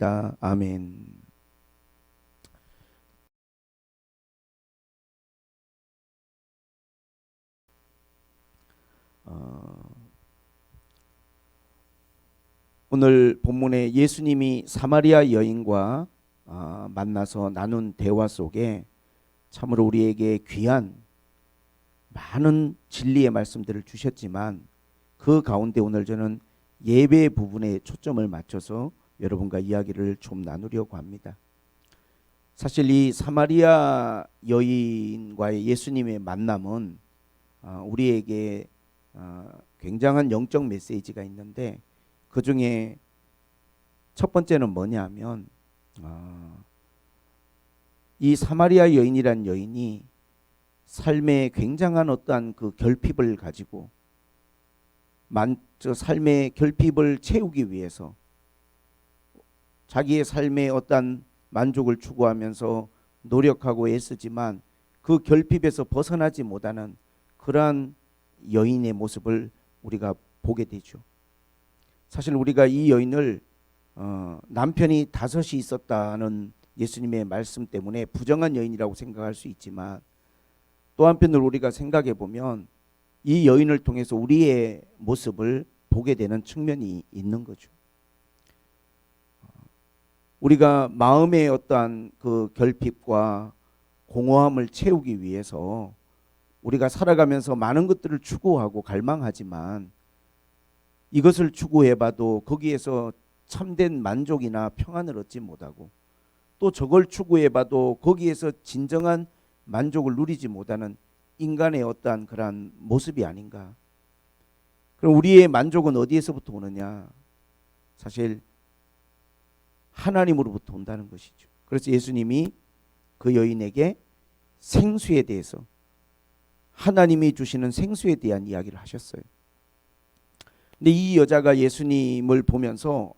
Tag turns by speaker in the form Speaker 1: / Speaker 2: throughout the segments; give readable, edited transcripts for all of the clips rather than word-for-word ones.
Speaker 1: 아멘. 오늘 본문에 예수님이 사마리아 여인과 만나서 나눈 대화 속에 참으로 우리에게 귀한 많은 진리의 말씀들을 주셨지만 그 가운데 오늘 저는 예배 부분에 초점을 맞춰서 여러분과 이야기를 좀 나누려고 합니다. 사실 이 사마리아 여인과의 예수님의 만남은 우리에게 굉장한 영적 메시지가 있는데 그 중에 첫 번째는 뭐냐면 이 사마리아 여인이란 여인이 삶에 굉장한 어떠한 그 결핍을 가지고 삶의 결핍을 채우기 위해서 자기의 삶의 어떠한 만족을 추구하면서 노력하고 애쓰지만 그 결핍에서 벗어나지 못하는 그러한 여인의 모습을 우리가 보게 되죠. 사실 우리가 이 여인을 남편이 5이 있었다는 예수님의 말씀 때문에 부정한 여인이라고 생각할 수 있지만 또 한편으로 우리가 생각해 보면 이 여인을 통해서 우리의 모습을 보게 되는 측면이 있는 거죠. 우리가 마음의 어떠한 그 결핍과 공허함을 채우기 위해서 우리가 살아가면서 많은 것들을 추구하고 갈망하지만 이것을 추구해봐도 거기에서 참된 만족이나 평안을 얻지 못하고 또 저걸 추구해봐도 거기에서 진정한 만족을 누리지 못하는 인간의 어떠한 그러한 모습이 아닌가. 그럼 우리의 만족은 어디에서부터 오느냐? 사실 하나님으로부터 온다는 것이죠. 그래서 예수님이 그 여인에게 생수에 대해서 하나님이 주시는 생수에 대한 이야기를 하셨어요. 근데 이 여자가 예수님을 보면서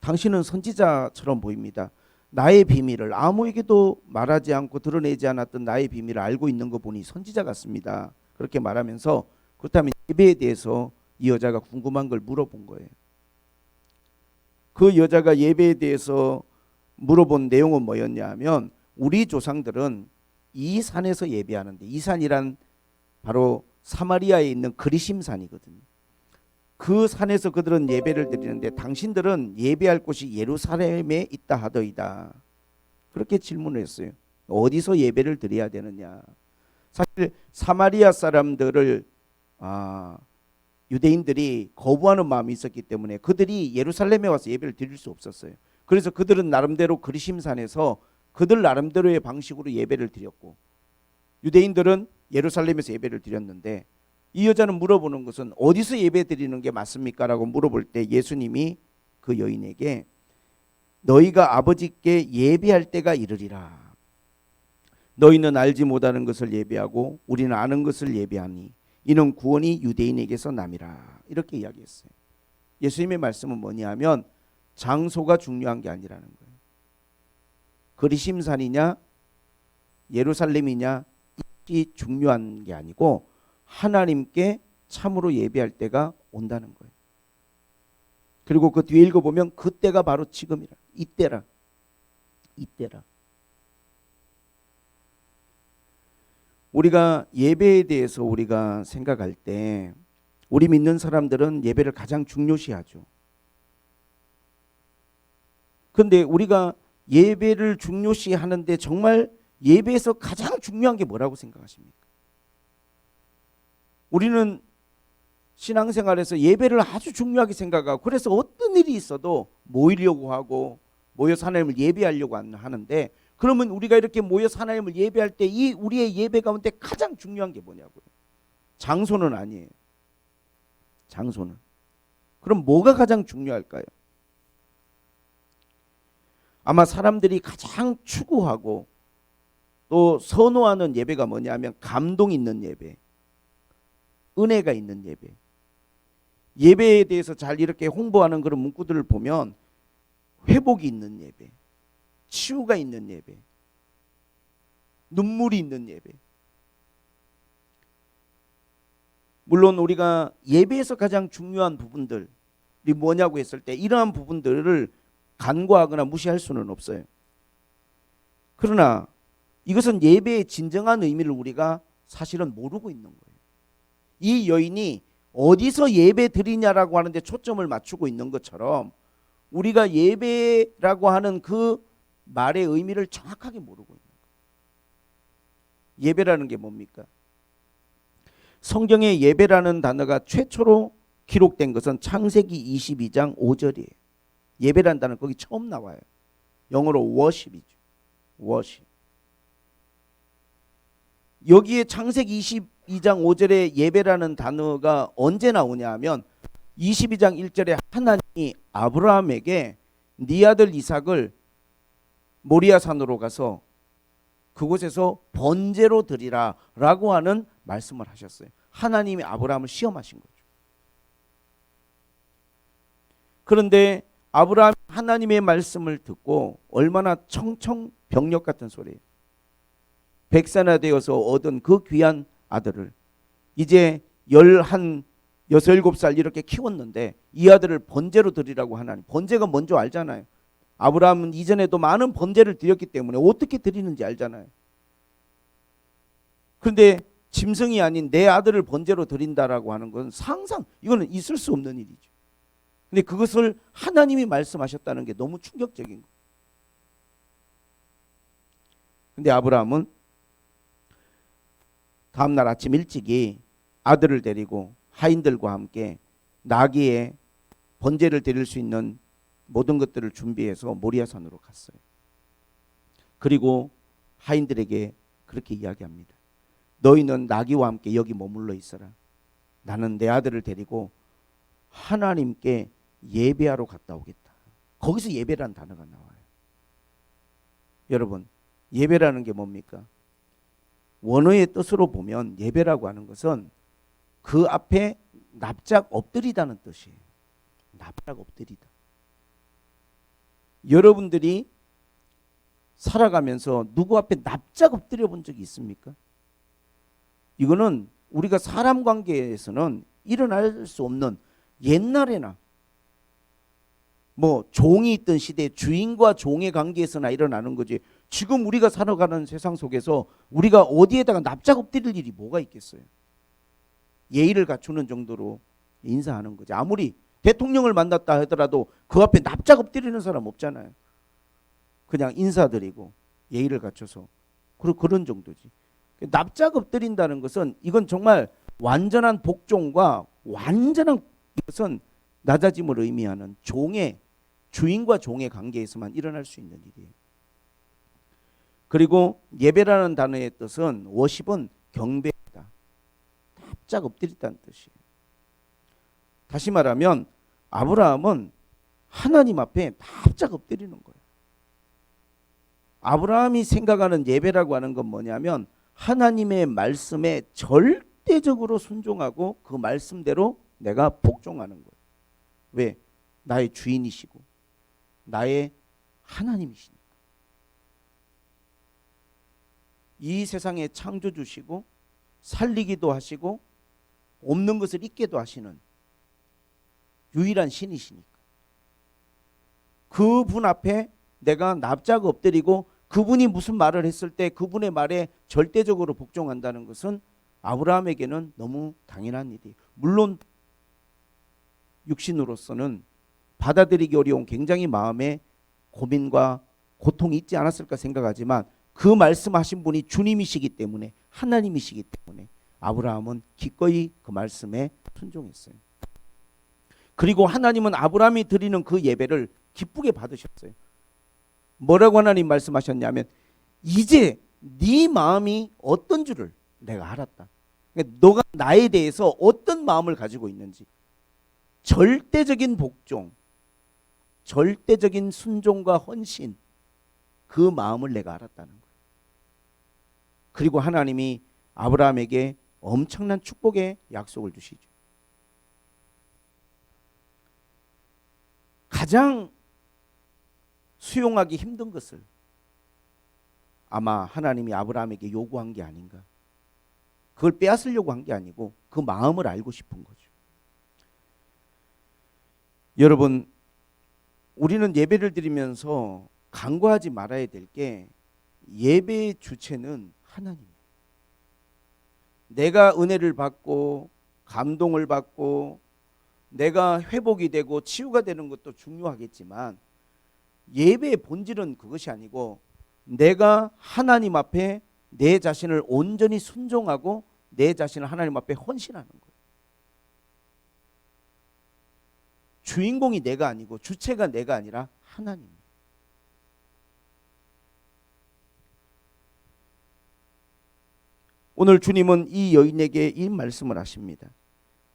Speaker 1: 당신은 선지자처럼 보입니다. 나의 비밀을 아무에게도 말하지 않고 드러내지 않았던 나의 비밀을 알고 있는 거 보니 선지자 같습니다. 그렇게 말하면서 그렇다면 예배에 대해서 이 여자가 궁금한 걸 물어본 거예요. 그 여자가 예배에 대해서 물어본 내용은 뭐였냐 하면 우리 조상들은 이 산에서 예배하는데 이 산이란 바로 사마리아에 있는 그리심산이거든요. 그 산에서 그들은 예배를 드리는데 당신들은 예배할 곳이 예루살렘에 있다 하더이다. 그렇게 질문을 했어요. 어디서 예배를 드려야 되느냐. 사실 사마리아 사람들을 유대인들이 거부하는 마음이 있었기 때문에 그들이 예루살렘에 와서 예배를 드릴 수 없었어요. 그래서 그들은 나름대로 그리심산에서 그들 나름대로의 방식으로 예배를 드렸고 유대인들은 예루살렘에서 예배를 드렸는데 이 여자는 물어보는 것은 어디서 예배 드리는 게 맞습니까? 라고 물어볼 때 예수님이 그 여인에게 너희가 아버지께 예배할 때가 이르리라. 너희는 알지 못하는 것을 예배하고 우리는 아는 것을 예배하니 이는 구원이 유대인에게서 남이라. 이렇게 이야기했어요. 예수님의 말씀은 뭐냐 하면 장소가 중요한 게 아니라는 거예요. 그리심산이냐 예루살렘이냐 이 중요한 게 아니고 하나님께 참으로 예배할 때가 온다는 거예요. 그리고 그 뒤에 읽어보면 그때가 바로 지금이라. 이때라. 우리가 예배에 대해서 우리가 생각할 때 우리 믿는 사람들은 예배를 가장 중요시하죠. 그런데 우리가 예배를 중요시하는데 정말 예배에서 가장 중요한 게 뭐라고 생각하십니까? 우리는 신앙생활에서 예배를 아주 중요하게 생각하고 그래서 어떤 일이 있어도 모이려고 하고 모여서 하나님을 예배하려고 하는데 그러면 우리가 이렇게 모여서 하나님을 예배할 때 이 우리의 예배 가운데 가장 중요한 게 뭐냐고요. 장소는 아니에요. 장소는. 그럼 뭐가 가장 중요할까요? 아마 사람들이 가장 추구하고 또 선호하는 예배가 뭐냐면 감동 있는 예배, 은혜가 있는 예배. 예배에 대해서 잘 이렇게 홍보하는 그런 문구들을 보면 회복이 있는 예배, 치유가 있는 예배, 눈물이 있는 예배. 물론 우리가 예배에서 가장 중요한 부분들이 뭐냐고 했을 때 이러한 부분들을 간과하거나 무시할 수는 없어요. 그러나 이것은 예배의 진정한 의미를 우리가 사실은 모르고 있는 거예요. 이 여인이 어디서 예배 드리냐라고 하는데 초점을 맞추고 있는 것처럼 우리가 예배라고 하는 그 말의 의미를 정확하게 모르고 있는 거예요. 예배라는 게 뭡니까? 성경에 예배라는 단어가 최초로 기록된 것은 창세기 22장 5절이에요. 예배라는 단어 거기 처음 나와요. 영어로 worship이죠. worship. 여기에 창세기 22장 5절에 예배라는 단어가 언제 나오냐 하면 22장 1절에 하나님이 아브라함에게 네 아들 이삭을 모리아 산으로 가서 그곳에서 번제로 드리라 라고 하는 말씀을 하셨어요. 하나님이 아브라함을 시험하신 거죠. 그런데 아브라함이 하나님의 말씀을 듣고 얼마나 청청병력 같은 소리예요. 백세나 되어서 얻은 그 귀한 아들을 이제 16살 이렇게 키웠는데 이 아들을 번제로 드리라고 하나님. 번제가 뭔지 알잖아요. 아브라함은 이전에도 많은 번제를 드렸기 때문에 어떻게 드리는지 알잖아요. 그런데 짐승이 아닌 내 아들을 번제로 드린다라고 하는 건 상상, 이거는 있을 수 없는 일이죠. 근데 그것을 하나님이 말씀하셨다는 게 너무 충격적인 거예요. 근데 아브라함은 다음날 아침 일찍이 아들을 데리고 하인들과 함께 나귀에 번제를 드릴 수 있는 모든 것들을 준비해서 모리아산으로 갔어요. 그리고 하인들에게 그렇게 이야기합니다. 너희는 나귀와 함께 여기 머물러 있어라. 나는 내 아들을 데리고 하나님께 예배하러 갔다 오겠다. 거기서 예배라는 단어가 나와요. 여러분, 예배라는 게 뭡니까? 원어의 뜻으로 보면 예배라고 하는 것은 그 앞에 납작 엎드리다는 뜻이에요. 납작 엎드리다. 여러분들이 살아가면서 누구 앞에 납작 엎드려 본 적이 있습니까? 이거는 우리가 사람 관계에서는 일어날 수 없는, 옛날에나 뭐 종이 있던 시대 주인과 종의 관계에서나 일어나는 거지. 지금 우리가 살아가는 세상 속에서 우리가 어디에다가 납작 엎드릴 일이 뭐가 있겠어요? 예의를 갖추는 정도로 인사하는 거지. 아무리 대통령을 만났다 하더라도 그 앞에 납작 엎드리는 사람 없잖아요. 그냥 인사드리고 예의를 갖춰서 그런 정도지. 납작 엎드린다는 것은 이건 정말 완전한 복종과 완전한, 이것은 낮아짐을 의미하는 주인과 종의 관계에서만 일어날 수 있는 일이에요. 그리고 예배라는 단어의 뜻은 워십은 경배하다, 납작 엎드리다는 뜻이에요. 다시 말하면 아브라함은 하나님 앞에 납작 엎드리는 거예요. 아브라함이 생각하는 예배라고 하는 건 뭐냐면 하나님의 말씀에 절대적으로 순종하고 그 말씀대로 내가 복종하는 거예요. 왜? 나의 주인이시고 나의 하나님이시니까. 이 세상에 창조주시고 살리기도 하시고 없는 것을 있게도 하시는 유일한 신이시니까. 그분 앞에 내가 납작 엎드리고 그분이 무슨 말을 했을 때 그분의 말에 절대적으로 복종한다는 것은 아브라함에게는 너무 당연한 일이에요. 물론 육신으로서는 받아들이기 어려운 굉장히 마음에 고민과 고통이 있지 않았을까 생각하지만 그 말씀하신 분이 주님이시기 때문에, 하나님이시기 때문에 아브라함은 기꺼이 그 말씀에 순종했어요. 그리고 하나님은 아브라함이 드리는 그 예배를 기쁘게 받으셨어요. 뭐라고 하나님 말씀하셨냐면 이제 네 마음이 어떤 줄을 내가 알았다. 그러니까 너가 나에 대해서 어떤 마음을 가지고 있는지, 절대적인 복종, 절대적인 순종과 헌신, 그 마음을 내가 알았다는 거예요. 그리고 하나님이 아브라함에게 엄청난 축복의 약속을 주시죠. 가장 수용하기 힘든 것을 아마 하나님이 아브라함에게 요구한 게 아닌가. 그걸 빼앗으려고 한 게 아니고 그 마음을 알고 싶은 거죠. 여러분, 우리는 예배를 드리면서 간과하지 말아야 될 게 예배의 주체는 하나님. 내가 은혜를 받고 감동을 받고 내가 회복이 되고 치유가 되는 것도 중요하겠지만 예배의 본질은 그것이 아니고 내가 하나님 앞에 내 자신을 온전히 순종하고 내 자신을 하나님 앞에 헌신하는 거예요. 주인공이 내가 아니고 주체가 내가 아니라 하나님. 오늘 주님은 이 여인에게 이 말씀을 하십니다.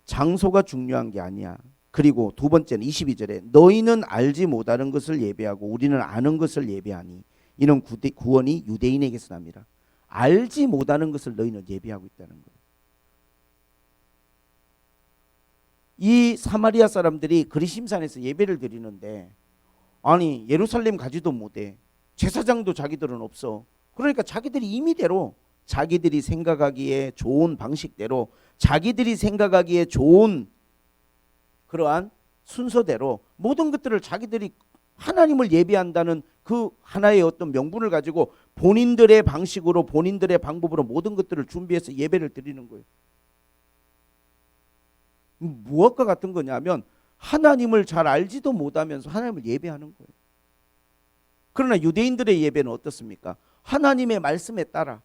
Speaker 1: 장소가 중요한 게 아니야. 그리고 두 번째는 22절에 너희는 알지 못하는 것을 예배하고 우리는 아는 것을 예배하니 이는 구원이 유대인에게서 납니다. 알지 못하는 것을 너희는 예배하고 있다는 거예요. 이 사마리아 사람들이 그리심산에서 예배를 드리는데 아니 예루살렘 가지도 못해. 제사장도 자기들은 없어. 그러니까 자기들이 임의대로 자기들이 생각하기에 좋은 방식대로 자기들이 생각하기에 좋은 그러한 순서대로 모든 것들을 자기들이 하나님을 예배한다는 그 하나의 어떤 명분을 가지고 본인들의 방식으로 본인들의 방법으로 모든 것들을 준비해서 예배를 드리는 거예요. 무엇과 같은 거냐면 하나님을 잘 알지도 못하면서 하나님을 예배하는 거예요. 그러나 유대인들의 예배는 어떻습니까? 하나님의 말씀에 따라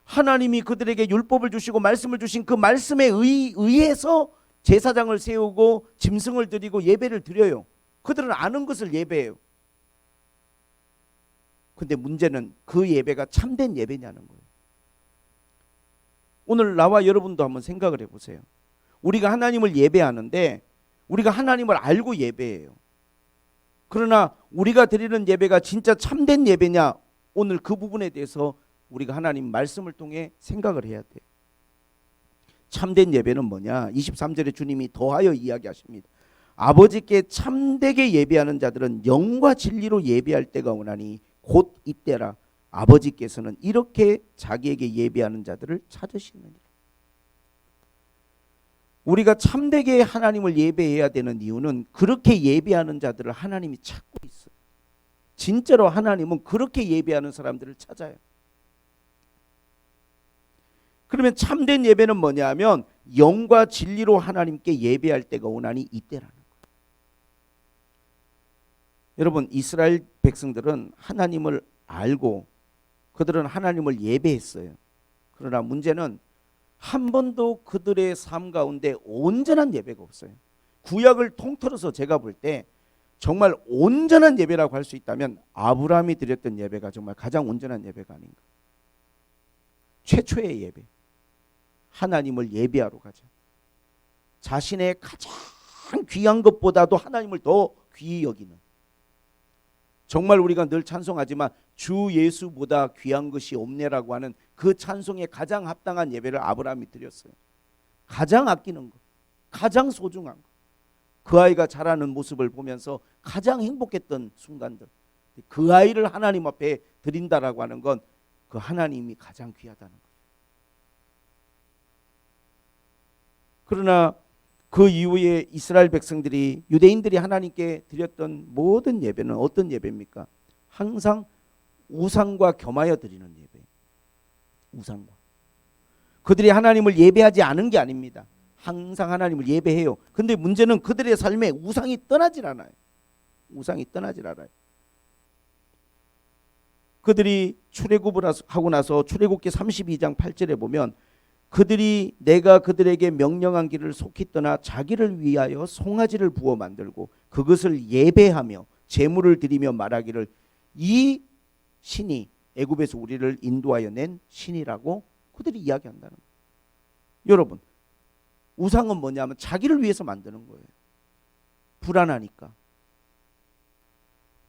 Speaker 1: 하나님이 그들에게 율법을 주시고 말씀을 주신 그 말씀에 의해서 제사장을 세우고 짐승을 드리고 예배를 드려요. 그들은 아는 것을 예배해요. 근데 문제는 그 예배가 참된 예배냐는 거예요. 오늘 나와 여러분도 한번 생각을 해보세요. 우리가 하나님을 예배하는데 우리가 하나님을 알고 예배해요. 그러나 우리가 드리는 예배가 진짜 참된 예배냐? 오늘 그 부분에 대해서 우리가 하나님 말씀을 통해 생각을 해야 돼요. 참된 예배는 뭐냐? 23절에 주님이 더하여 이야기하십니다. 아버지께 참되게 예배하는 자들은 영과 진리로 예배할 때가 오나니 곧 이때라. 아버지께서는 이렇게 자기에게 예배하는 자들을 찾으시느니라. 우리가 참되게 하나님을 예배해야 되는 이유는 그렇게 예배하는 자들을 하나님이 찾고 있어요. 진짜로 하나님은 그렇게 예배하는 사람들을 찾아요. 그러면 참된 예배는 뭐냐면 영과 진리로 하나님께 예배할 때가 오나니 이때라는 거예요. 여러분 이스라엘 백성들은 하나님을 알고 그들은 하나님을 예배했어요. 그러나 문제는 한 번도 그들의 삶 가운데 온전한 예배가 없어요. 구약을 통틀어서 제가 볼 때 정말 온전한 예배라고 할 수 있다면 아브라함이 드렸던 예배가 정말 가장 온전한 예배가 아닌가. 최초의 예배. 하나님을 예배하러 가자. 자신의 가장 귀한 것보다도 하나님을 더 귀히 여기는. 정말 우리가 늘 찬송하지만 주 예수보다 귀한 것이 없네라고 하는 그 찬송에 가장 합당한 예배를 아브라함이 드렸어요. 가장 아끼는 것, 가장 소중한 것. 그 아이가 자라는 모습을 보면서 가장 행복했던 순간들. 그 아이를 하나님 앞에 드린다라고 하는 건 그 하나님이 가장 귀하다는 거예요. 그러나 그 이후에 이스라엘 백성들이 유대인들이 하나님께 드렸던 모든 예배는 어떤 예배입니까? 항상 우상과 겸하여 드리는 예배. 우상과. 그들이 하나님을 예배하지 않은 게 아닙니다. 항상 하나님을 예배해요. 근데 문제는 그들의 삶에 우상이 떠나질 않아요. 우상이 떠나질 않아요. 그들이 출애굽을 하고 나서 출애굽기 32장 8절에 보면 그들이 내가 그들에게 명령한 길을 속히 떠나 자기를 위하여 송아지를 부어 만들고 그것을 예배하며 제물을 드리며 말하기를 이 신이 애굽에서 우리를 인도하여 낸 신이라고 그들이 이야기한다는 거예요. 여러분 우상은 뭐냐면 자기를 위해서 만드는 거예요. 불안하니까.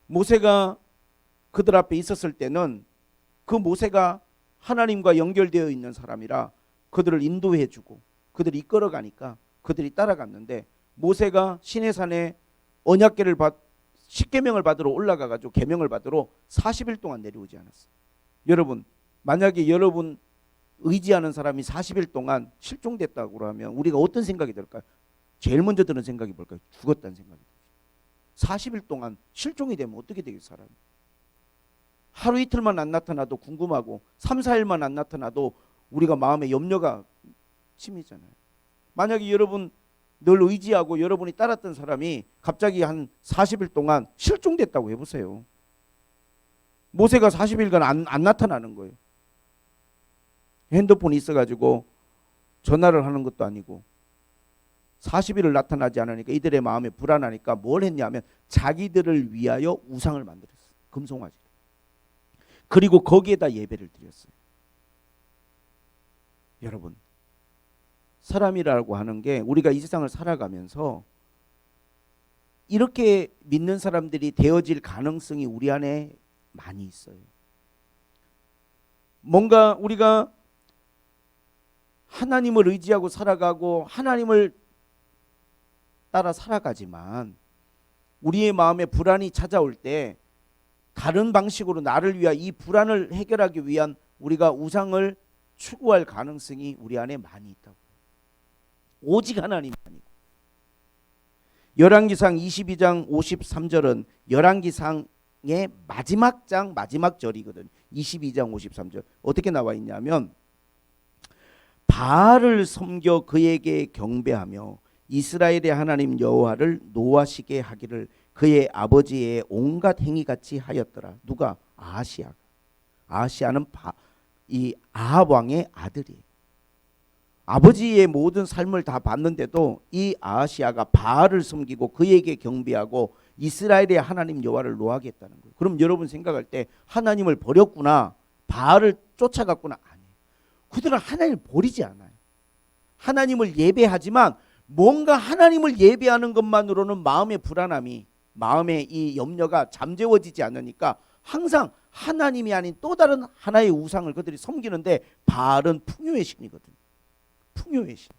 Speaker 1: 모세가 그들 앞에 있었을 때는 그 모세가 하나님과 연결되어 있는 사람이라 그들을 인도해주고 그들이 이끌어가니까 그들이 따라갔는데 모세가 시내산에 언약궤를 십계명을 받으러 올라가가지고 계명을 받으러 40일 동안 내려오지 않았어요. 여러분 만약에 여러분 의지하는 사람이 40일 동안 실종됐다고 하면 우리가 어떤 생각이 들까요? 제일 먼저 드는 생각이 뭘까요? 죽었다는 생각이 들어요. 40일 동안 실종이 되면 어떻게 되겠어 사람이. 하루 이틀만 안 나타나도 궁금하고 3, 4일만 안 나타나도 우리가 마음에 염려가 심해잖아요. 만약에 여러분 늘 의지하고 여러분이 따랐던 사람이 갑자기 한 40일 동안 실종됐다고 해보세요. 모세가 40일간 안 나타나는 거예요. 핸드폰이 있어가지고 전화를 하는 것도 아니고 40일을 나타나지 않으니까 이들의 마음에 불안하니까 뭘 했냐면 자기들을 위하여 우상을 만들었어요. 금송아지. 그리고 거기에다 예배를 드렸어요. 여러분, 사람이라고 하는 게 우리가 이 세상을 살아가면서 이렇게 믿는 사람들이 되어질 가능성이 우리 안에 많이 있어요. 뭔가 우리가 하나님을 의지하고 살아가고 하나님을 따라 살아가지만 우리의 마음에 불안이 찾아올 때 다른 방식으로 나를 위한 이 불안을 해결하기 위한 우리가 우상을 추구할 가능성이 우리 안에 많이 있다고. 오직 하나님이 아니고. 열왕기상 22장 53절은 열왕기상의 마지막 장 마지막 절이거든. 22장 53절 어떻게 나와 있냐면 바알을 섬겨 그에게 경배하며 이스라엘의 하나님 여호와를 노하시게 하기를 그의 아버지의 온갖 행위같이 하였더라. 누가? 아하시아가. 아하시아는 이 아합 왕의 아들이에요. 아버지의 모든 삶을 다 봤는데도 이 아하시아가 바알을 섬기고 그에게 경배하고 이스라엘의 하나님 여호와를 노하게 했다는 거예요. 그럼 여러분 생각할 때 하나님을 버렸구나, 바알을 쫓아갔구나. 아니에요. 그들은 하나님을 버리지 않아요. 하나님을 예배하지만 뭔가 하나님을 예배하는 것만으로는 마음의 불안함이, 마음의 이 염려가 잠재워지지 않으니까 항상 하나님이 아닌 또 다른 하나의 우상을 그들이 섬기는데 바알은 풍요의 신이거든요. 풍요의 신.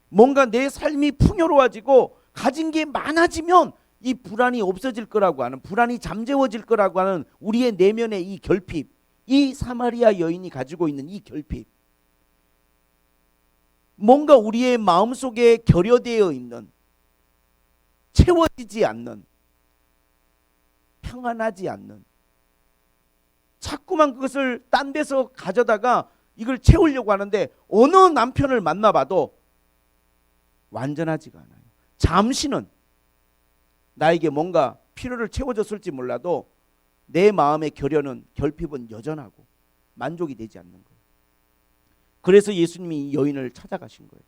Speaker 1: 뭔가 내 삶이 풍요로워지고 가진 게 많아지면 이 불안이 없어질 거라고 하는, 불안이 잠재워질 거라고 하는 우리의 내면의 이 결핍, 이 사마리아 여인이 가지고 있는 이 결핍, 뭔가 우리의 마음속에 결여되어 있는, 채워지지 않는, 평안하지 않는, 자꾸만 그것을 딴 데서 가져다가 이걸 채우려고 하는데 어느 남편을 만나봐도 완전하지가 않아요. 잠시는 나에게 뭔가 필요를 채워줬을지 몰라도 내 마음의 결여는, 결핍은 여전하고 만족이 되지 않는 거예요. 그래서 예수님이 이 여인을 찾아가신 거예요.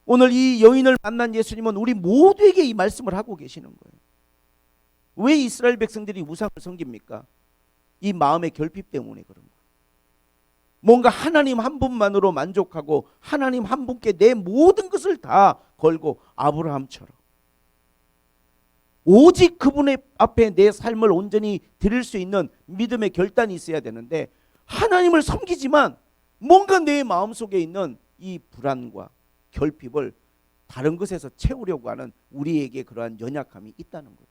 Speaker 1: 오늘 이 여인을 만난 예수님은 우리 모두에게 이 말씀을 하고 계시는 거예요. 왜 이스라엘 백성들이 우상을 섬깁니까? 이 마음의 결핍 때문에 그런 거예요. 뭔가 하나님 한 분만으로 만족하고 하나님 한 분께 내 모든 것을 다 걸고 아브라함처럼 오직 그분의 앞에 내 삶을 온전히 드릴 수 있는 믿음의 결단이 있어야 되는데 하나님을 섬기지만 뭔가 내 마음속에 있는 이 불안과 결핍을 다른 것에서 채우려고 하는 우리에게 그러한 연약함이 있다는 거예요.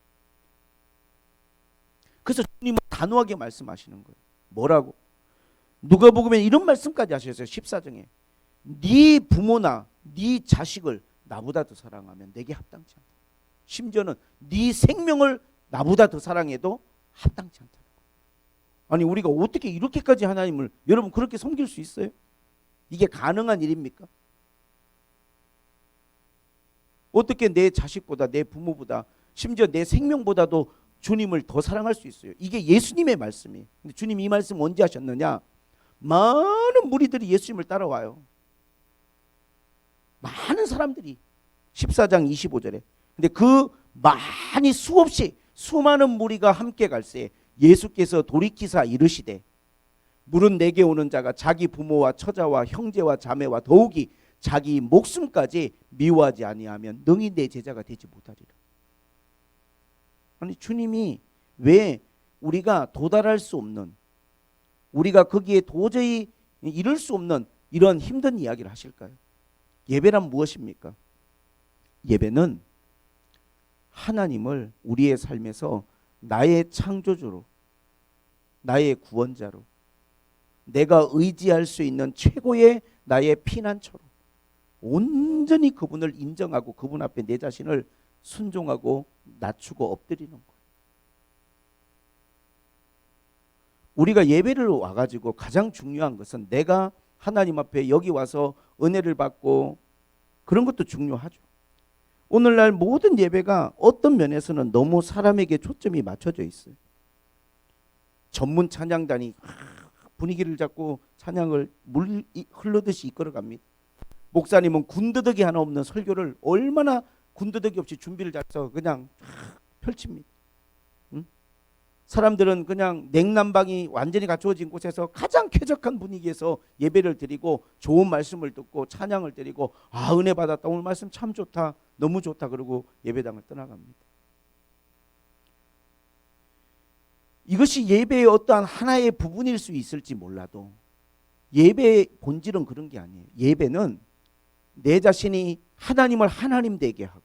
Speaker 1: 그래서 주님은 단호하게 말씀하시는 거예요. 뭐라고? 누가복음에 이런 말씀까지 하셨어요. 14장에 네 부모나 네 자식을 나보다 더 사랑하면 내게 합당치 않다. 심지어는 네 생명을 나보다 더 사랑해도 합당치 않다. 아니 우리가 어떻게 이렇게까지 하나님을, 여러분 그렇게 섬길 수 있어요? 이게 가능한 일입니까? 어떻게 내 자식보다, 내 부모보다, 심지어 내 생명보다도 주님을 더 사랑할 수 있어요? 이게 예수님의 말씀이에요. 근데 주님이 이 말씀 언제 하셨느냐? 많은 무리들이 예수님을 따라와요. 많은 사람들이 14장 25절에. 근데 그 많이 수없이 수많은 무리가 함께 갈새 예수께서 돌이키사 이르시되 물은 내게 오는 자가 자기 부모와 처자와 형제와 자매와 더욱이 자기 목숨까지 미워하지 아니하면 능히 내 제자가 되지 못하리라. 아니 주님이 왜 우리가 도달할 수 없는, 우리가 거기에 도저히 이룰 수 없는 이런 힘든 이야기를 하실까요? 예배란 무엇입니까? 예배는 하나님을 우리의 삶에서 나의 창조주로, 나의 구원자로, 내가 의지할 수 있는 최고의 나의 피난처로 온전히 그분을 인정하고 그분 앞에 내 자신을 순종하고 낮추고 엎드리는 거예요. 우리가 예배를 와가지고 가장 중요한 것은 내가 하나님 앞에 여기 와서 은혜를 받고 그런 것도 중요하죠. 오늘날 모든 예배가 어떤 면에서는 너무 사람에게 초점이 맞춰져 있어요. 전문 찬양단이 분위기를 잡고 찬양을 물 흘러듯이 이끌어갑니다. 목사님은 군더더기 하나 없는 설교를 얼마나 군더더기 없이 준비를 잘해서 그냥 펼칩니다. 응? 사람들은 그냥 냉난방이 완전히 갖추어진 곳에서 가장 쾌적한 분위기에서 예배를 드리고 좋은 말씀을 듣고 찬양을 드리고 은혜 받았다, 오늘 말씀 참 좋다, 너무 좋다 그러고 예배당을 떠나갑니다. 이것이 예배의 어떠한 하나의 부분일 수 있을지 몰라도 예배의 본질은 그런 게 아니에요. 예배는 내 자신이 하나님을 하나님 되게 하고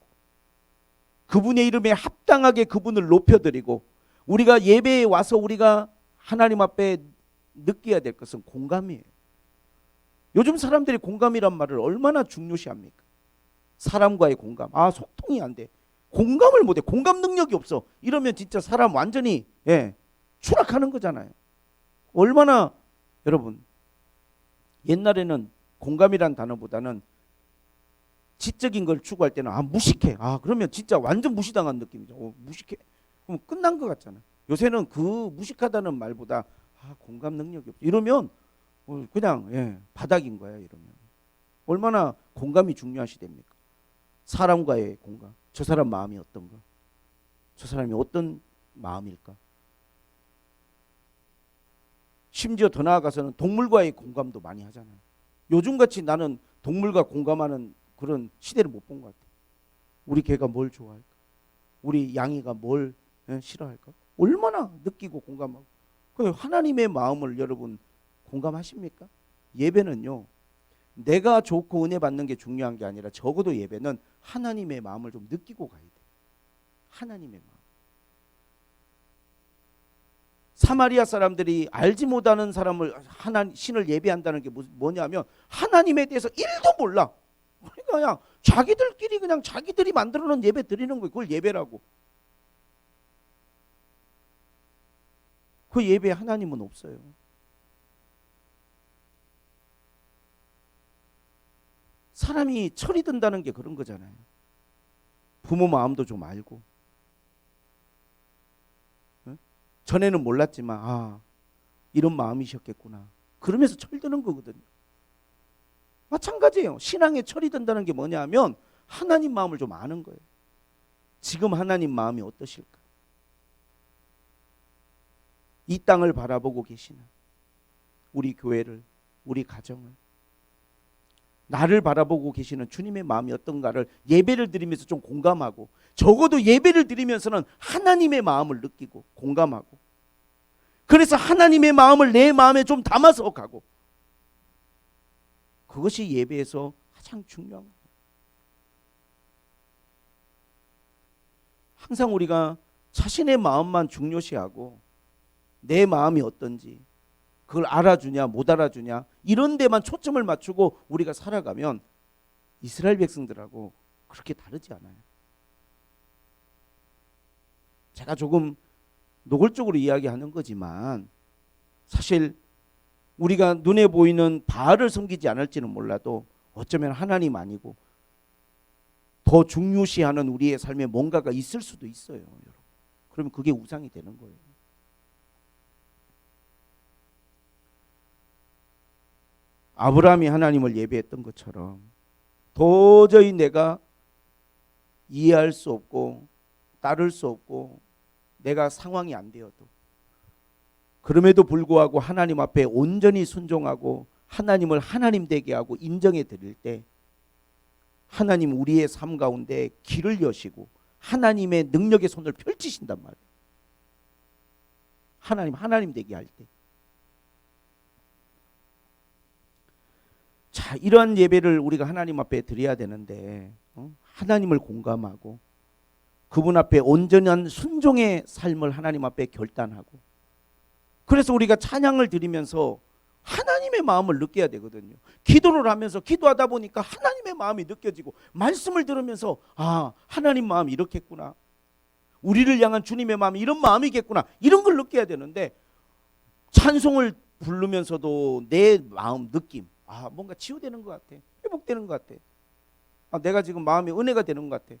Speaker 1: 그분의 이름에 합당하게 그분을 높여드리고, 우리가 예배에 와서 우리가 하나님 앞에 느껴야 될 것은 공감이에요. 요즘 사람들이 공감이란 말을 얼마나 중요시합니까? 사람과의 공감. 소통이 안 돼. 공감을 못해. 공감 능력이 없어. 이러면 진짜 사람 완전히 추락하는 거잖아요. 얼마나, 여러분, 옛날에는 공감이란 단어보다는 지적인 걸 추구할 때는 무식해. 그러면 진짜 완전 무시당한 느낌이죠. 무식해. 그럼 끝난 것 같잖아요. 요새는 그 무식하다는 말보다 공감 능력이 없어. 이러면 그냥 바닥인 거야. 이러면 얼마나 공감이 중요하시됩니까? 사람과의 공감. 저 사람 마음이 어떤가? 저 사람이 어떤 마음일까? 심지어 더 나아가서는 동물과의 공감도 많이 하잖아요. 요즘같이 나는 동물과 공감하는 그런 시대를 못 본 것 같아요. 우리 개가 뭘 좋아할까? 우리 양이가 뭘 싫어할까? 얼마나 느끼고 공감하고. 하나님의 마음을 여러분 공감하십니까? 예배는요, 내가 좋고 은혜 받는 게 중요한 게 아니라 적어도 예배는 하나님의 마음을 좀 느끼고 가야 돼요. 하나님의 마음. 사마리아 사람들이 알지 못하는 사람을 신을 예배한다는 게 뭐냐면 하나님에 대해서 1도 몰라. 그러니까 그냥 자기들끼리 그냥 자기들이 만들어 놓은 예배 드리는 거예요. 그걸 예배라고. 그 예배에 하나님은 없어요. 사람이 철이 든다는 게 그런 거잖아요. 부모 마음도 좀 알고. 전에는 몰랐지만 이런 마음이셨겠구나. 그러면서 철드는 거거든요. 마찬가지예요. 신앙에 철이 든다는 게 뭐냐 하면 하나님 마음을 좀 아는 거예요. 지금 하나님 마음이 어떠실까? 이 땅을 바라보고 계시는 우리 교회를, 우리 가정을, 나를 바라보고 계시는 주님의 마음이 어떤가를 예배를 드리면서 좀 공감하고, 적어도 예배를 드리면서는 하나님의 마음을 느끼고 공감하고, 그래서 하나님의 마음을 내 마음에 좀 담아서 가고, 그것이 예배에서 가장 중요한 거예요. 항상 우리가 자신의 마음만 중요시하고 내 마음이 어떤지 그걸 알아주냐 못 알아주냐 이런 데만 초점을 맞추고 우리가 살아가면 이스라엘 백성들하고 그렇게 다르지 않아요. 제가 조금 노골적으로 이야기하는 거지만 사실 우리가 눈에 보이는 바알을 섬기지 않을지는 몰라도 어쩌면 하나님 아니고 더 중요시하는 우리의 삶에 뭔가가 있을 수도 있어요, 여러분. 그러면 그게 우상이 되는 거예요. 아브라함이 하나님을 예배했던 것처럼 도저히 내가 이해할 수 없고 따를 수 없고 내가 상황이 안 되어도 그럼에도 불구하고 하나님 앞에 온전히 순종하고 하나님을 하나님 되게 하고 인정해 드릴 때 하나님 우리의 삶 가운데 길을 여시고 하나님의 능력의 손을 펼치신단 말이에요. 하나님 되게 할 때. 자, 이러한 예배를 우리가 하나님 앞에 드려야 되는데 하나님을 공감하고 그분 앞에 온전한 순종의 삶을 하나님 앞에 결단하고, 그래서 우리가 찬양을 드리면서 하나님의 마음을 느껴야 되거든요. 기도를 하면서 기도하다 보니까 하나님의 마음이 느껴지고 말씀을 들으면서 아, 하나님 마음이 이렇겠구나. 우리를 향한 주님의 마음이 이런 마음이겠구나. 이런 걸 느껴야 되는데 찬송을 부르면서도 내 마음 느낌 아, 뭔가 치유되는 것 같아. 회복되는 것 같아. 아, 내가 지금 마음이 은혜가 되는 것 같아.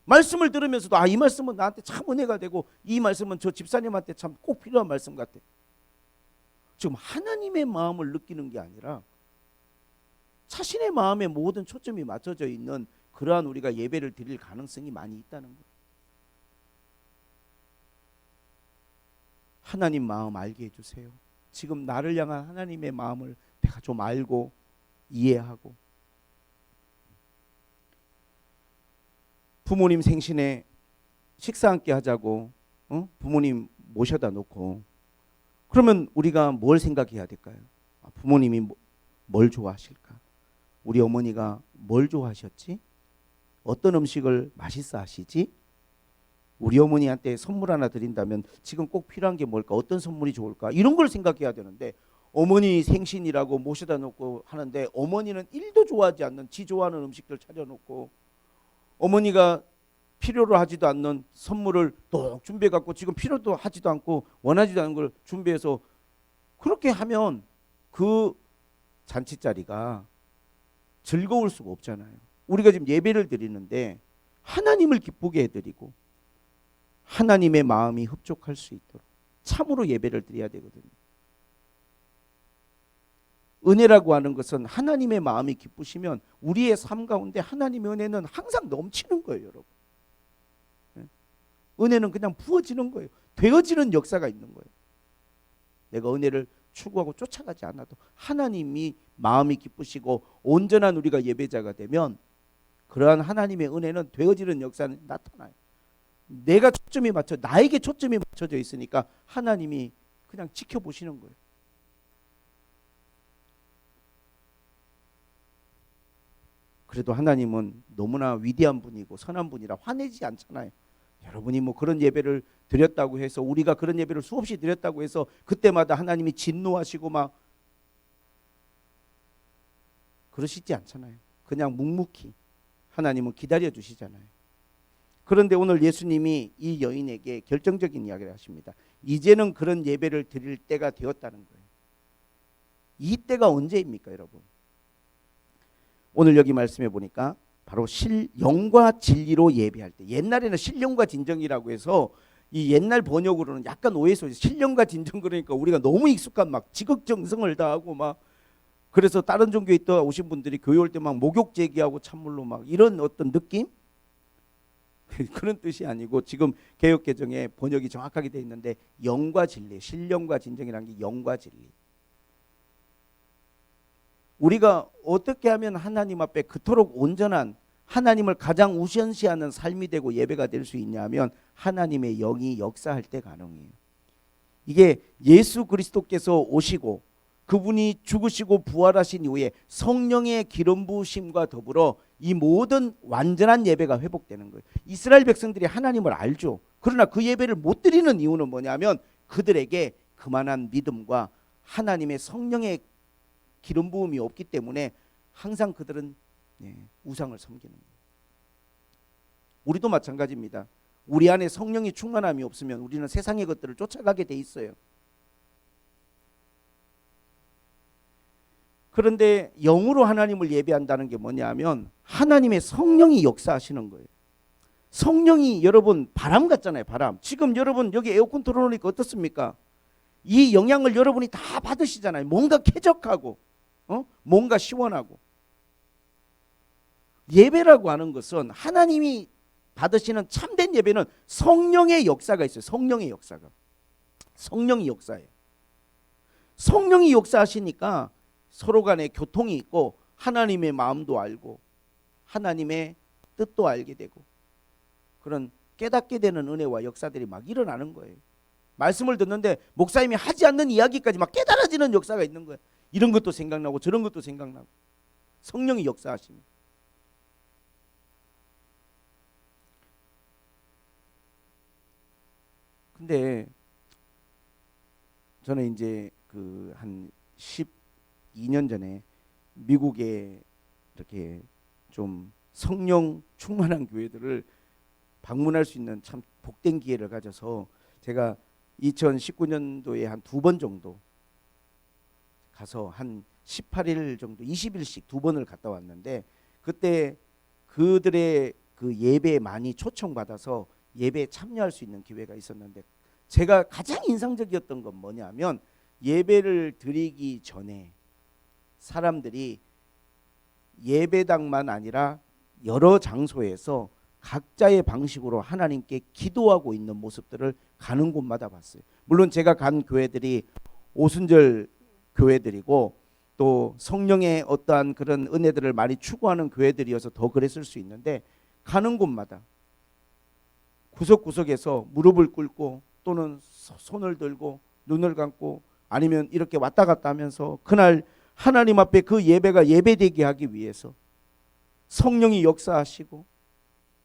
Speaker 1: 말씀을 들으면서도 아, 이 말씀은 나한테 참 은혜가 되고 이 말씀은 저 집사님한테 참 꼭 필요한 말씀 같아. 지금 하나님의 마음을 느끼는 게 아니라 자신의 마음에 모든 초점이 맞춰져 있는 그러한 우리가 예배를 드릴 가능성이 많이 있다는 거예요. 하나님 마음 알게 해주세요. 지금 나를 향한 하나님의 마음을 내가 좀 알고 이해하고 부모님 생신에 식사 함께 하자고 부모님 모셔다 놓고 그러면 우리가 뭘 생각해야 될까요? 부모님이 뭘 좋아하실까? 우리 어머니가 뭘 좋아하셨지? 어떤 음식을 맛있어 하시지? 우리 어머니한테 선물 하나 드린다면 지금 꼭 필요한 게 뭘까? 어떤 선물이 좋을까? 이런 걸 생각해야 되는데 어머니 생신이라고 모셔다 놓고 하는데 어머니는 1도 좋아하지 않는 지 좋아하는 음식들 차려놓고 어머니가 필요로 하지도 않는 선물을 또 준비해 갖고 지금 필요도 하지도 않고 원하지도 않은 걸 준비해서 그렇게 하면 그 잔치 자리가 즐거울 수가 없잖아요. 우리가 지금 예배를 드리는데 하나님을 기쁘게 해드리고 하나님의 마음이 흡족할 수 있도록 참으로 예배를 드려야 되거든요. 은혜라고 하는 것은 하나님의 마음이 기쁘시면 우리의 삶 가운데 하나님의 은혜는 항상 넘치는 거예요, 여러분. 은혜는 그냥 부어지는 거예요. 되어지는 역사가 있는 거예요. 내가 은혜를 추구하고 쫓아가지 않아도 하나님이 마음이 기쁘시고 온전한 우리가 예배자가 되면 그러한 하나님의 은혜는 되어지는 역사는 나타나요. 내가 초점이 맞춰 나에게 초점이 맞춰져 있으니까 하나님이 그냥 지켜보시는 거예요. 그래도 하나님은 너무나 위대한 분이고 선한 분이라 화내지 않잖아요. 여러분이 뭐 그런 예배를 드렸다고 해서 우리가 그런 예배를 수없이 드렸다고 해서 그때마다 하나님이 진노하시고 막 그러시지 않잖아요. 그냥 묵묵히 하나님은 기다려 주시잖아요. 그런데 오늘 예수님이 이 여인에게 결정적인 이야기를 하십니다. 이제는 그런 예배를 드릴 때가 되었다는 거예요. 이 때가 언제입니까, 여러분? 오늘 여기 말씀해 보니까 바로 영과 진리로 예배할 때. 옛날에는 신령과 진정이라고 해서 이 옛날 번역으로는 약간 오해서 신령과 진정 그러니까 우리가 너무 익숙한 막 지극정성을 다하고 막 그래서 다른 종교에 있다 오신 분들이 교회 올 때 막 목욕 제기하고 찬물로 막 이런 어떤 느낌? 그런 뜻이 아니고 지금 개역개정에 번역이 정확하게 되어 있는데 영과 진리, 신령과 진정이라는 게 영과 진리. 우리가 어떻게 하면 하나님 앞에 그토록 온전한 하나님을 가장 우선시하는 삶이 되고 예배가 될 수 있냐면 하나님의 영이 역사할 때 가능해요. 이게 예수 그리스도께서 오시고 그분이 죽으시고 부활하신 이후에 성령의 기름 부으심과 더불어 이 모든 완전한 예배가 회복되는 거예요. 이스라엘 백성들이 하나님을 알죠. 그러나 그 예배를 못 드리는 이유는 뭐냐면 그들에게 그만한 믿음과 하나님의 성령의 기름 부음이 없기 때문에 항상 그들은 우상을 섬기는 거예요. 우리도 마찬가지입니다. 우리 안에 성령이 충만함이 없으면 우리는 세상의 것들을 쫓아가게 돼 있어요. 그런데 영으로 하나님을 예배한다는 게 뭐냐면 하나님의 성령이 역사하시는 거예요. 성령이 여러분 바람 같잖아요. 바람. 지금 여러분 여기 에어컨 틀어놓으니까 어떻습니까? 이 영향을 여러분이 다 받으시잖아요. 뭔가 쾌적하고 뭔가 시원하고. 예배라고 하는 것은 하나님이 받으시는 참된 예배는 성령의 역사가 있어요. 성령의 역사가. 성령이 역사해요. 성령이 역사하시니까 서로 간에 교통이 있고 하나님의 마음도 알고 하나님의 뜻도 알게 되고 그런 깨닫게 되는 은혜와 역사들이 막 일어나는 거예요. 말씀을 듣는데 목사님이 하지 않는 이야기까지 막 깨달아지는 역사가 있는 거예요. 이런 것도 생각나고 저런 것도 생각나고 성령이 역사하십니다. 근데 저는 이제 그 한 12년 전에 미국에 이렇게 좀 성령 충만한 교회들을 방문할 수 있는 참 복된 기회를 가져서 제가 2019년도에 한 2번 정도 가서 한 18일 정도 20일씩 2번을 갔다 왔는데, 그때 그들의 그 예배에 많이 초청받아서 예배에 참여할 수 있는 기회가 있었는데, 제가 가장 인상적이었던 건 뭐냐면 예배를 드리기 전에 사람들이 예배당만 아니라 여러 장소에서 각자의 방식으로 하나님께 기도하고 있는 모습들을 가는 곳마다 봤어요. 물론 제가 간 교회들이 오순절 교회들이고 또 성령의 어떠한 그런 은혜들을 많이 추구하는 교회들이어서 더 그랬을 수 있는데, 가는 곳마다 구석구석에서 무릎을 꿇고 또는 손을 들고 눈을 감고 아니면 이렇게 왔다 갔다 하면서 그날 하나님 앞에 그 예배가 예배되게 하기 위해서 성령이 역사하시고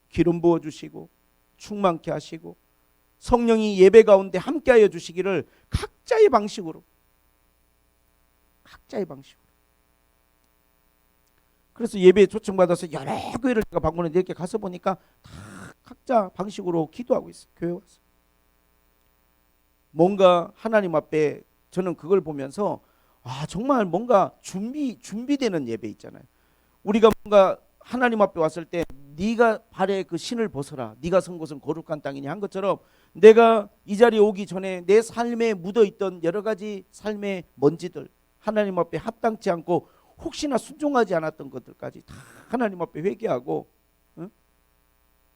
Speaker 1: 기름 부어주시고 충만케 하시고 성령이 예배 가운데 함께하여 주시기를 각자의 방식으로 그래서 예배에 초청받아서 여러 교회를 제가 방문했는데 이렇게 가서 보니까 다 각자 방식으로 기도하고 있어요. 교회 와서 뭔가 하나님 앞에, 저는 그걸 보면서 정말 뭔가 준비되는 예배 있잖아요. 우리가 뭔가 하나님 앞에 왔을 때 네가 발에 그 신을 벗어라, 네가 선 곳은 거룩한 땅이니 한 것처럼 내가 이 자리에 오기 전에 내 삶에 묻어있던 여러 가지 삶의 먼지들, 하나님 앞에 합당치 않고 혹시나 순종하지 않았던 것들까지 다 하나님 앞에 회개하고,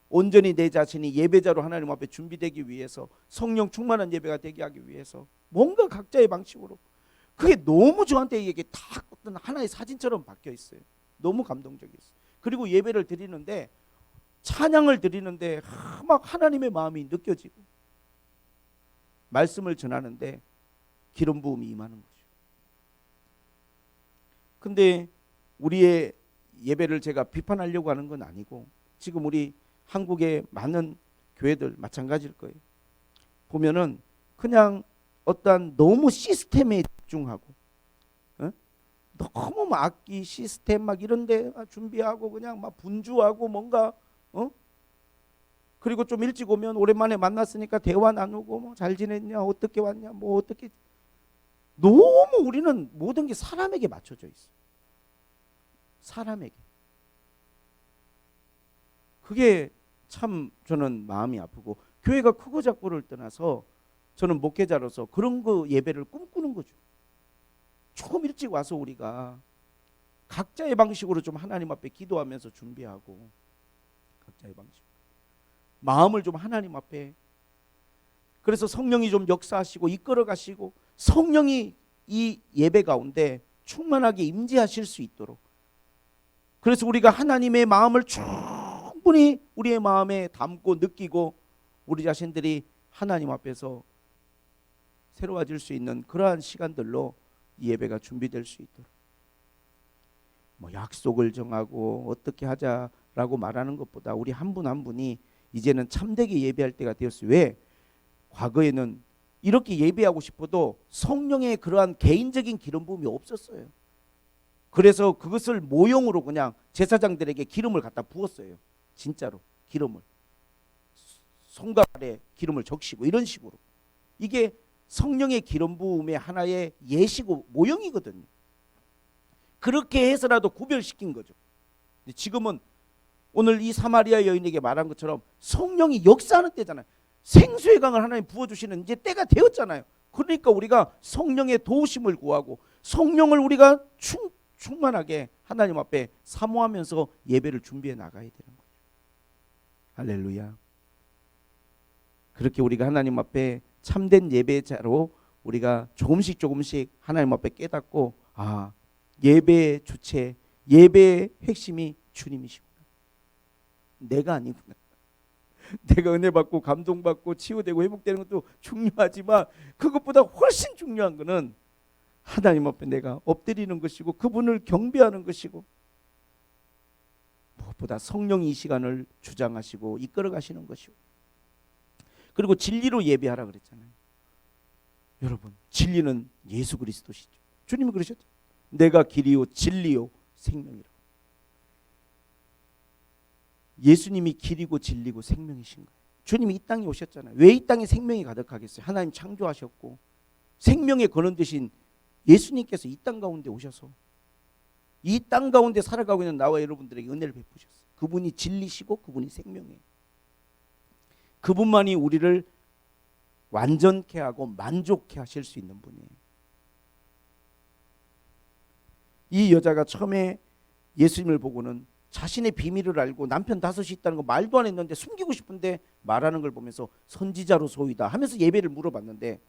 Speaker 1: 온전히 내 자신이 예배자로 하나님 앞에 준비되기 위해서, 성령 충만한 예배가 되게 하기 위해서 뭔가 각자의 방식으로, 그게 너무 저한테 이게 딱 어떤 하나의 사진처럼 바뀌어 있어요. 너무 감동적이었어요. 그리고 예배를 드리는데, 찬양을 드리는데 막 하나님의 마음이 느껴지고, 말씀을 전하는데 기름 부음이 임하는 거죠. 근데 우리의 예배를 제가 비판하려고 하는 건 아니고, 지금 우리 한국의 많은 교회들 마찬가지일 거예요. 보면은 그냥 어떤 너무 시스템에 집중하고, 너무 막 악기 시스템 막 이런데 준비하고 그냥 막 분주하고 뭔가 그리고 좀 일찍 오면 오랜만에 만났으니까 대화 나누고 뭐 잘 지냈냐, 어떻게 왔냐, 뭐 어떻게, 너무 우리는 모든 게 사람에게 맞춰져 있어. 사람에게. 그게 참 저는 마음이 아프고, 교회가 크고 작고를 떠나서 저는 목회자로서 그런 거 예배를 꿈꾸는 거죠. 조금 일찍 와서 우리가 각자의 방식으로 좀 하나님 앞에 기도하면서 준비하고, 각자의 방식, 마음을 좀 하나님 앞에, 그래서 성령이 좀 역사하시고 이끌어 가시고 성령이 이 예배 가운데 충만하게 임재하실 수 있도록, 그래서 우리가 하나님의 마음을 충분히 우리의 마음에 담고 느끼고 우리 자신들이 하나님 앞에서 새로워질 수 있는 그러한 시간들로 이 예배가 준비될 수 있도록, 뭐 약속을 정하고 어떻게 하자라고 말하는 것보다 우리 한 분 한 분이 이제는 참되게 예배할 때가 되었어요. 왜? 과거에는 이렇게 예배하고 싶어도 성령의 그러한 개인적인 기름 부음이 없었어요. 그래서 그것을 모형으로 그냥 제사장들에게 기름을 갖다 부었어요. 진짜로 기름을, 손과 발에 기름을 적시고 이런 식으로. 이게 성령의 기름 부음의 하나의 예시고 모형이거든요. 그렇게 해서라도 구별시킨 거죠. 근데 지금은 오늘 이 사마리아 여인에게 말한 것처럼 성령이 역사하는 때잖아요. 생수의 강을 하나님 부어주시는 이제 때가 되었잖아요. 그러니까 우리가 성령의 도우심을 구하고 성령을 우리가 충만하게 하나님 앞에 사모하면서 예배를 준비해 나가야 되는 거죠. 할렐루야. 그렇게 우리가 하나님 앞에 참된 예배자로 우리가 조금씩 하나님 앞에 깨닫고, 예배의 주체, 예배의 핵심이 주님이시구나. 내가 아니구나. 내가 은혜 받고 감동받고 치유되고 회복되는 것도 중요하지만 그것보다 훨씬 중요한 것은 하나님 앞에 내가 엎드리는 것이고 그분을 경배하는 것이고, 무엇보다 성령이 이 시간을 주장하시고 이끌어 가시는 것이고, 그리고 진리로 예배하라 그랬잖아요. 여러분, 진리는 예수 그리스도시죠. 주님이 그러셨죠. 내가 길이요 진리요 생명이라. 예수님이 길이고 진리고 생명이신 거예요. 주님이 이 땅에 오셨잖아요. 왜 이 땅에 생명이 가득하겠어요? 하나님 창조하셨고 생명의 근원 되신 예수님께서 이 땅 가운데 오셔서 이 땅 가운데 살아가고 있는 나와 여러분들에게 은혜를 베푸셨어요. 그분이 진리시고 그분이 생명이에요. 그분만이 우리를 완전케 하고 만족케 하실 수 있는 분이에요. 이 여자가 처음에 예수님을 보고는 자신의 비밀을 알고 남편 5이 있다는 거 말도 안 했는데 숨기고 싶은데 말하는 걸 보면서 선지자로 소이다 하면서 예배를 물어봤는데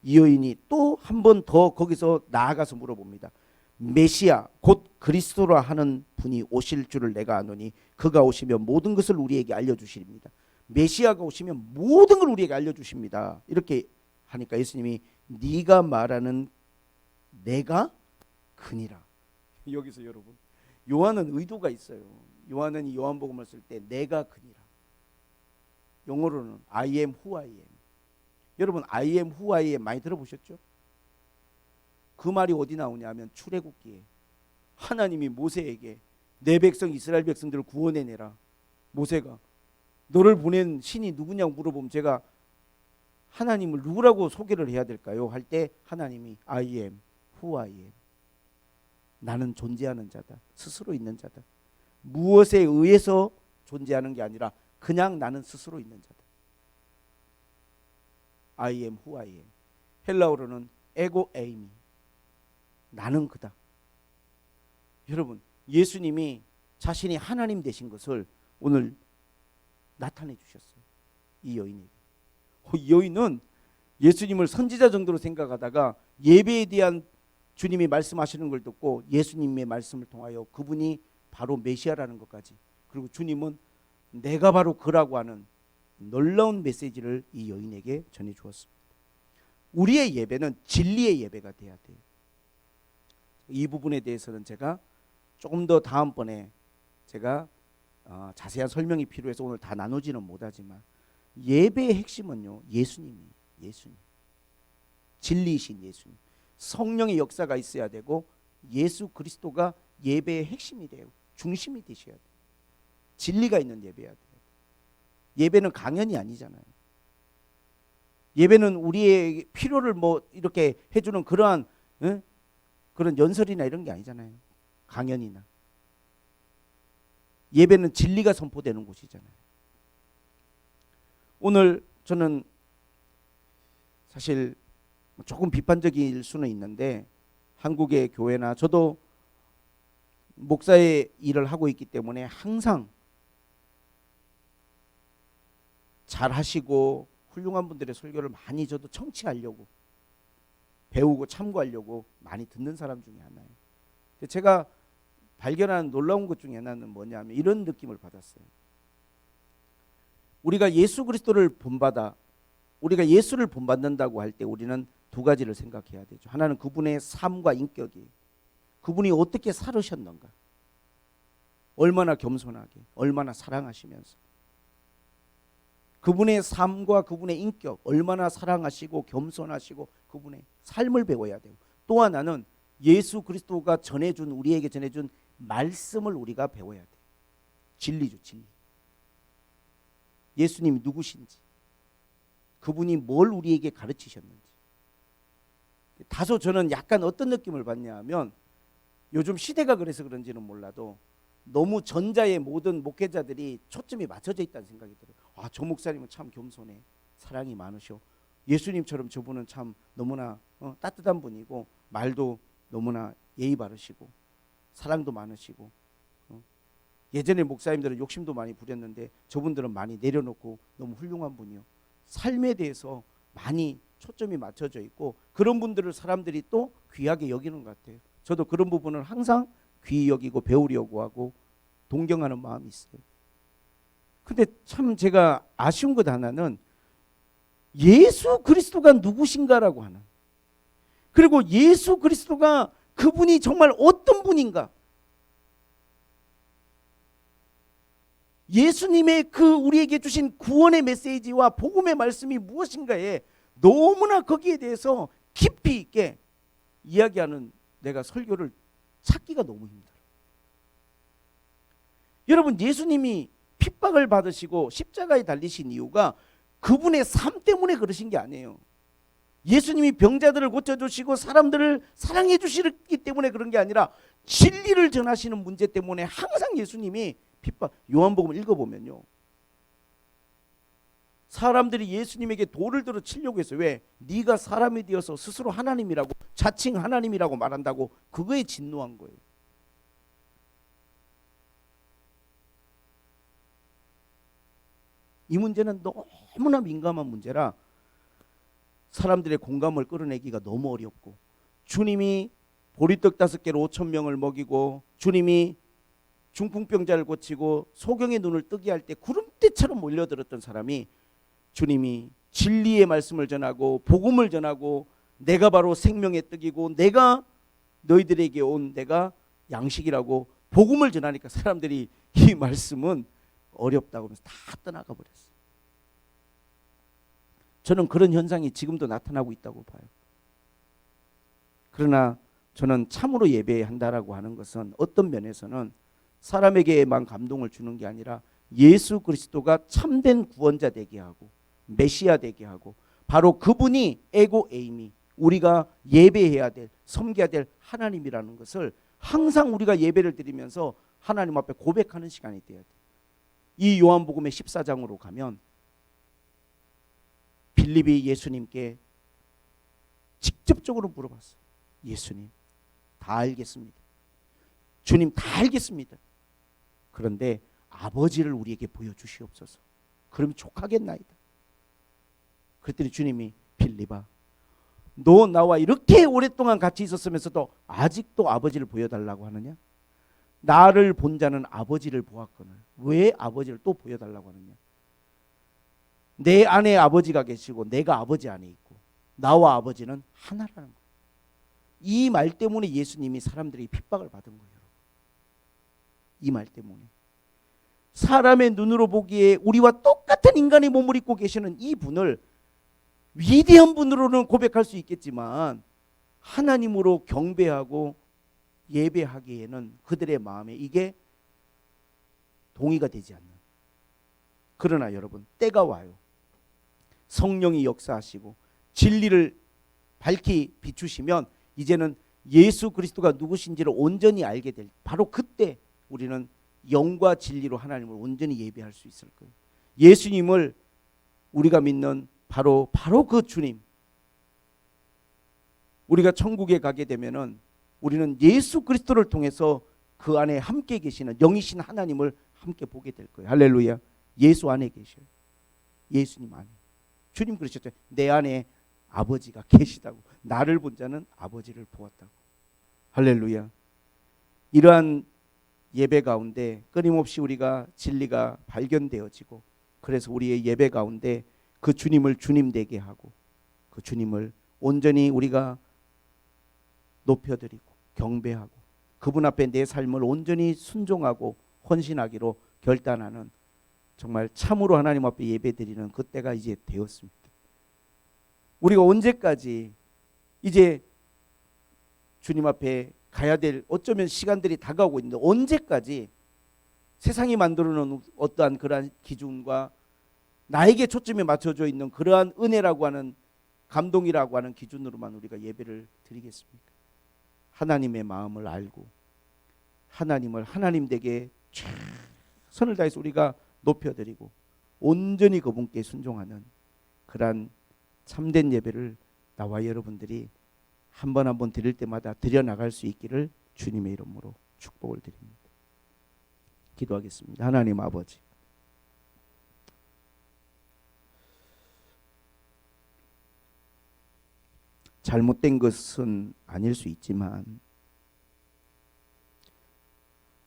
Speaker 1: 이 여인이 또 한 번 더 거기서 나아가서 물어봅니다. 메시아 곧 그리스도라 하는 분이 오실 줄을 내가 아노니 그가 오시면 모든 것을 우리에게 알려주십니다. 메시아가 오시면 모든 걸 우리에게 알려주십니다. 이렇게 하니까 예수님이 네가 말하는 내가 그니라. 여기서 여러분 요한은 의도가 있어요. 요한은 이 요한복음을 쓸 때 내가 그니라. 영어로는 I am who I am. 여러분 I am who I am 많이 들어보셨죠? 그 말이 어디 나오냐면 출애굽기에 하나님이 모세에게 내 백성 이스라엘 백성들을 구원해내라. 모세가 너를 보낸 신이 누구냐고 물어보면 제가 하나님을 누구라고 소개를 해야 될까요? 할 때 하나님이 I am who I am. 나는 존재하는 자다. 스스로 있는 자다. 무엇에 의해서 존재하는 게 아니라 그냥 나는 스스로 있는 자다. I am who I am. 헬라어로는 에고 에이미. 나는 그다. 여러분 예수님이 자신이 하나님 되신 것을 오늘 나타내 주셨어요. 이 여인에게. 이 여인은 예수님을 선지자 정도로 생각하다가 예배에 대한 주님이 말씀하시는 걸 듣고 예수님의 말씀을 통하여 그분이 바로 메시아라는 것까지, 그리고 주님은 내가 바로 그라고 하는 놀라운 메시지를 이 여인에게 전해 주었습니다. 우리의 예배는 진리의 예배가 돼야 돼요. 이 부분에 대해서는 제가 조금 더 다음번에 제가 자세한 설명이 필요해서 오늘 다 나누지는 못하지만 예배의 핵심은요 예수님이에요. 예수님. 진리이신 예수님. 성령의 역사가 있어야 되고 예수 그리스도가 예배의 핵심이 돼요. 중심이 되셔야 돼요. 진리가 있는 예배여야 돼요. 예배는 강연이 아니잖아요. 예배는 우리의 필요를 뭐 이렇게 해주는 그러한 그런 연설이나 이런 게 아니잖아요. 강연이나. 예배는 진리가 선포되는 곳이잖아요. 오늘 저는 사실 조금 비판적일 수는 있는데 한국의 교회나 저도 목사의 일을 하고 있기 때문에 항상 잘하시고 훌륭한 분들의 설교를 많이 저도 청취하려고 배우고 참고하려고 많이 듣는 사람 중에 하나예요. 제가 발견한 놀라운 것 중에 하나는 뭐냐면 이런 느낌을 받았어요. 우리가 예수 그리스도를 본받아 우리가 예수를 본받는다고 할 때 우리는 두 가지를 생각해야 되죠. 하나는 그분의 삶과 인격이에요. 그분이 어떻게 살으셨는가, 얼마나 겸손하게, 얼마나 사랑하시면서, 그분의 삶과 그분의 인격, 얼마나 사랑하시고 겸손하시고 그분의 삶을 배워야 되고, 또 하나는 예수 그리스도가 전해준 우리에게 전해준 말씀을 우리가 배워야 돼요. 진리죠, 진리. 예수님이 누구신지, 그분이 뭘 우리에게 가르치셨는지. 다소 저는 약간 어떤 느낌을 받냐면 요즘 시대가 그래서 그런지는 몰라도 너무 전자의 모든 목회자들이 초점이 맞춰져 있다는 생각이 들어요. 아, 저 목사님은 참 겸손해, 사랑이 많으셔. 예수님처럼 저분은 참 너무나 따뜻한 분이고 말도 너무나 예의 바르시고 사랑도 많으시고 예전에 목사님들은 욕심도 많이 부렸는데 저분들은 많이 내려놓고 너무 훌륭한 분이요. 삶에 대해서 많이 초점이 맞춰져 있고 그런 분들을 사람들이 또 귀하게 여기는 것 같아요. 저도 그런 부분을 항상 귀히 여기고 배우려고 하고 동경하는 마음이 있어요. 근데 참 제가 아쉬운 것 하나는 예수 그리스도가 누구신가라고 하는, 그리고 예수 그리스도가 그분이 정말 어떤 분인가, 예수님의 그 우리에게 주신 구원의 메시지와 복음의 말씀이 무엇인가에 너무나 거기에 대해서 깊이 있게 이야기하는 내가 설교를 찾기가 너무 힘들어요. 여러분, 예수님이 핍박을 받으시고 십자가에 달리신 이유가 그분의 삶 때문에 그러신 게 아니에요. 예수님이 병자들을 고쳐주시고 사람들을 사랑해 주시기 때문에 그런 게 아니라 진리를 전하시는 문제 때문에 항상 예수님이 핍박. 요한복음 읽어보면요, 사람들이 예수님에게 돌을 들어 치려고 했어요. 왜? 네가 사람이 되어서 스스로 하나님이라고, 자칭 하나님이라고 말한다고. 그거에 진노한 거예요. 이 문제는 너무나 민감한 문제라 사람들의 공감을 끌어내기가 너무 어렵고, 주님이 보리떡 5개로 5,000명을 먹이고, 주님이 중풍병자를 고치고 소경의 눈을 뜨게 할 때 구름대처럼 몰려들었던 사람이, 주님이 진리의 말씀을 전하고 복음을 전하고 내가 바로 생명의 떡이고 내가 너희들에게 온 내가 양식이라고 복음을 전하니까 사람들이 이 말씀은 어렵다고 하면서 다 떠나가 버렸어요. 저는 그런 현상이 지금도 나타나고 있다고 봐요. 그러나 저는 참으로 예배한다라고 하는 것은 어떤 면에서는 사람에게만 감동을 주는 게 아니라 예수 그리스도가 참된 구원자 되게 하고 메시아 되게 하고, 바로 그분이 에고 에이미, 우리가 예배해야 될, 섬겨야 될 하나님이라는 것을 항상 우리가 예배를 드리면서 하나님 앞에 고백하는 시간이 되어야 돼요. 이 요한복음의 14장으로 가면 빌립이 예수님께 직접적으로 물어봤어요. 예수님, 다 알겠습니다. 주님, 다 알겠습니다. 그런데 아버지를 우리에게 보여주시옵소서. 그럼 족하겠나이다. 그랬더니 주님이, 빌립아, 너 나와 이렇게 오랫동안 같이 있었으면서도 아직도 아버지를 보여달라고 하느냐? 나를 본 자는 아버지를 보았거늘 왜 아버지를 또 보여달라고 하느냐? 내 안에 아버지가 계시고 내가 아버지 안에 있고 나와 아버지는 하나라는 거예요. 이 말 때문에 예수님이 사람들이 핍박을 받은 거예요. 이 말 때문에. 사람의 눈으로 보기에 우리와 똑같은 인간의 몸을 입고 계시는 이 분을 위대한 분으로는 고백할 수 있겠지만 하나님으로 경배하고 예배하기에는 그들의 마음에 이게 동의가 되지 않는. 그러나 여러분, 때가 와요. 성령이 역사하시고 진리를 밝히 비추시면 이제는 예수 그리스도가 누구신지를 온전히 알게 될, 바로 그때 우리는 영과 진리로 하나님을 온전히 예배할 수 있을 거예요. 예수님을 우리가 믿는 바로 그 주님, 우리가 천국에 가게 되면은 우리는 예수 그리스도를 통해서 그 안에 함께 계시는 영이신 하나님을 함께 보게 될 거예요. 할렐루야. 예수 안에 계셔요. 예수님 안에. 주님 그러셨죠. 내 안에 아버지가 계시다고. 나를 본 자는 아버지를 보았다고. 할렐루야. 이러한 예배 가운데 끊임없이 우리가 진리가 발견되어지고, 그래서 우리의 예배 가운데 그 주님을 주님 되게 하고 그 주님을 온전히 우리가 높여드리고 경배하고 그분 앞에 내 삶을 온전히 순종하고 헌신하기로 결단하는, 정말 참으로 하나님 앞에 예배드리는 그때가 이제 되었습니다. 우리가 언제까지 이제 주님 앞에 가야 될, 어쩌면 시간들이 다가오고 있는데 언제까지 세상이 만들어 놓은 어떠한 그러한 기준과 나에게 초점이 맞춰져 있는 그러한 은혜라고 하는, 감동이라고 하는 기준으로만 우리가 예배를 드리겠습니까? 하나님의 마음을 알고 하나님을 하나님 되게 최선을 다해서 우리가 높여드리고 온전히 그분께 순종하는 그러한 참된 예배를 나와 여러분들이 한 번 한 번 드릴 때마다 드려나갈 수 있기를 주님의 이름으로 축복을 드립니다. 기도하겠습니다. 하나님 아버지, 잘못된 것은 아닐 수 있지만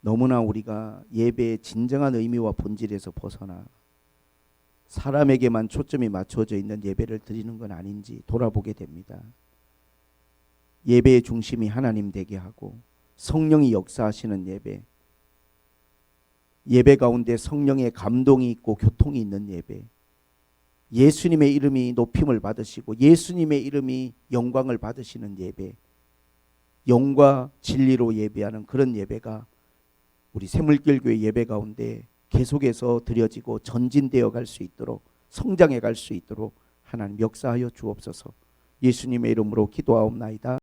Speaker 1: 너무나 우리가 예배의 진정한 의미와 본질에서 벗어나 사람에게만 초점이 맞춰져 있는 예배를 드리는 건 아닌지 돌아보게 됩니다. 예배의 중심이 하나님 되게 하고 성령이 역사하시는 예배, 예배 가운데 성령의 감동이 있고 교통이 있는 예배, 예수님의 이름이 높임을 받으시고 예수님의 이름이 영광을 받으시는 예배, 영과 진리로 예배하는 그런 예배가 우리 새물길교회 예배 가운데 계속해서 드려지고 전진되어 갈 수 있도록, 성장해 갈 수 있도록 하나님 역사하여 주옵소서. 예수님의 이름으로 기도하옵나이다.